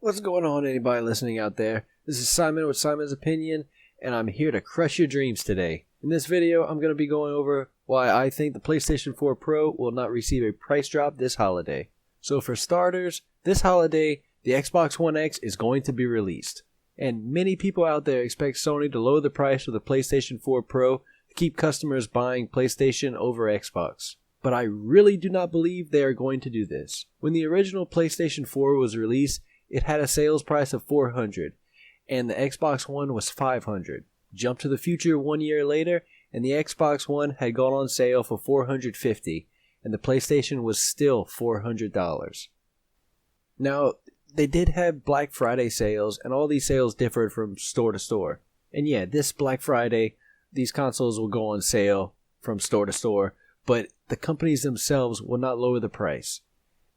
What's going on, anybody listening out there? This is Simon with Simon's Opinion, and I'm here to crush your dreams today. In this video, I'm going to be going over why I think the PlayStation 4 Pro will not receive a price drop this holiday. So for starters, this holiday, the Xbox One X is going to be released. And many people out there expect Sony to lower the price of the PlayStation 4 Pro to keep customers buying PlayStation over Xbox. But I really do not believe they are going to do this. When the original PlayStation 4 was released, it had a sales price of $400, and the Xbox One was $500. Jump to the future 1 year later, and the Xbox One had gone on sale for $450, and the PlayStation was still $400. Now, they did have Black Friday sales, and all these sales differed from store to store. And yeah, this Black Friday, these consoles will go on sale from store to store, but the companies themselves will not lower the price.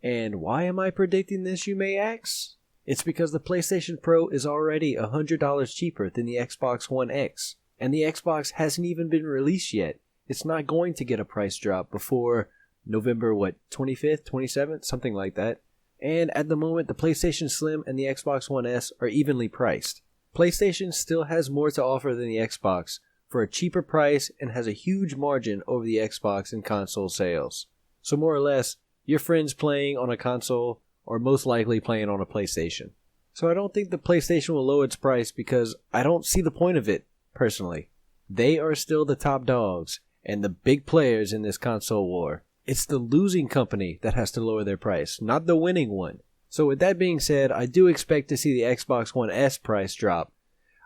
And why am I predicting this, you may ask? It's because the PlayStation Pro is already $100 cheaper than the Xbox One X, and the Xbox hasn't even been released yet. It's not going to get a price drop before November, 25th, 27th, something like that. And at the moment, the PlayStation Slim and the Xbox One S are evenly priced. PlayStation still has more to offer than the Xbox for a cheaper price and has a huge margin over the Xbox in console sales. So more or less, your friends playing on a console are most likely playing on a PlayStation. So I don't think the PlayStation will lower its price because I don't see the point of it, personally. They are still the top dogs and the big players in this console war. It's the losing company that has to lower their price, not the winning one. So with that being said, I do expect to see the Xbox One S price drop.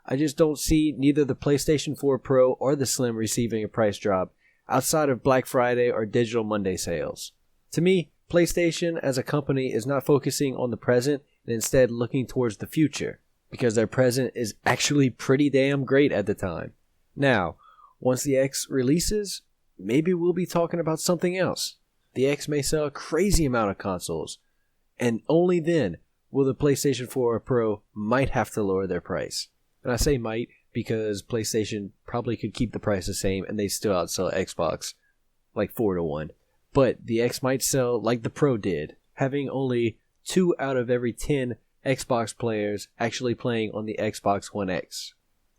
I just don't see neither the PlayStation 4 Pro or the Slim receiving a price drop outside of Black Friday or Digital Monday sales. To me, PlayStation as a company is not focusing on the present and instead looking towards the future, because their present is actually pretty damn great at the time. Now, once the X releases, maybe we'll be talking about something else. The X may sell a crazy amount of consoles, and only then will the PlayStation 4 Pro might have to lower their price. And I say might because PlayStation probably could keep the price the same and they still outsell Xbox like 4-1. But the X might sell like the Pro did, having only 2 out of every 10 Xbox players actually playing on the Xbox One X.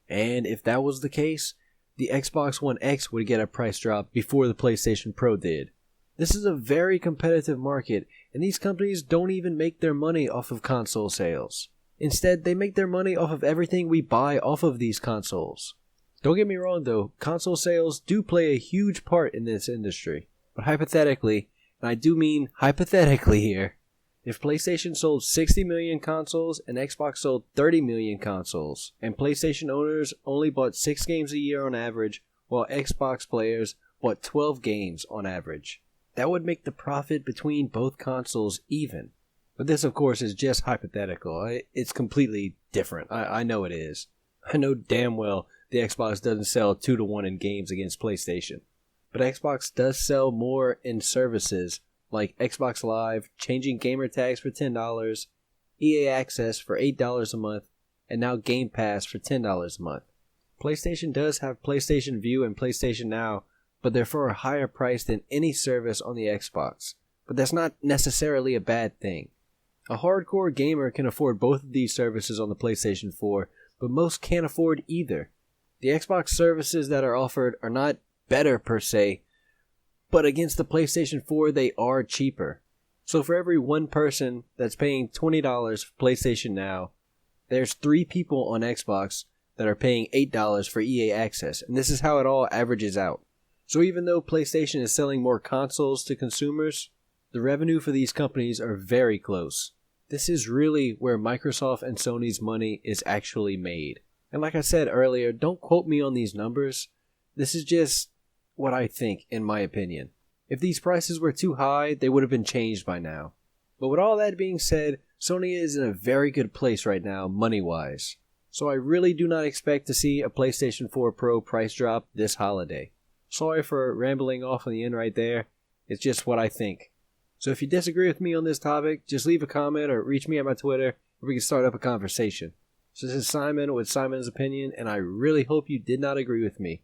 And if that was the case, the Xbox One X would get a price drop before the PlayStation Pro did. This is a very competitive market, and these companies don't even make their money off of console sales. Instead, they make their money off of everything we buy off of these consoles. Don't get me wrong though, console sales do play a huge part in this industry. But hypothetically, and I do mean hypothetically here, if PlayStation sold 60 million consoles and Xbox sold 30 million consoles, and PlayStation owners only bought 6 games a year on average, while Xbox players bought 12 games on average, that would make the profit between both consoles even. But this, of course, is just hypothetical. It's completely different. I know it is. I know damn well the Xbox doesn't sell 2-1 in games against PlayStation. But Xbox does sell more in services like Xbox Live, changing gamer tags for $10, EA Access for $8 a month, and now Game Pass for $10 a month. PlayStation does have PlayStation Vue and PlayStation Now, but they're for a higher price than any service on the Xbox. But that's not necessarily a bad thing. A hardcore gamer can afford both of these services on the PlayStation 4, but most can't afford either. The Xbox services that are offered are not better per se, but against the PlayStation 4 they are cheaper. So for every one person that's paying $20 for PlayStation Now, there's 3 people on Xbox that are paying $8 for EA Access, and this is how it all averages out. So even though PlayStation is selling more consoles to consumers, the revenue for these companies are very close. This is really where Microsoft and Sony's money is actually made. And like I said earlier, don't quote me on these numbers. This is just what I think, in my opinion. If these prices were too high, they would have been changed by now. But with all that being said, Sony is in a very good place right now, money-wise. So I really do not expect to see a PlayStation 4 Pro price drop this holiday. Sorry for rambling off on the end right there. It's just what I think. So if you disagree with me on this topic, just leave a comment or reach me at my Twitter and we can start up a conversation. So this is Simon with Simon's Opinion, and I really hope you did not agree with me.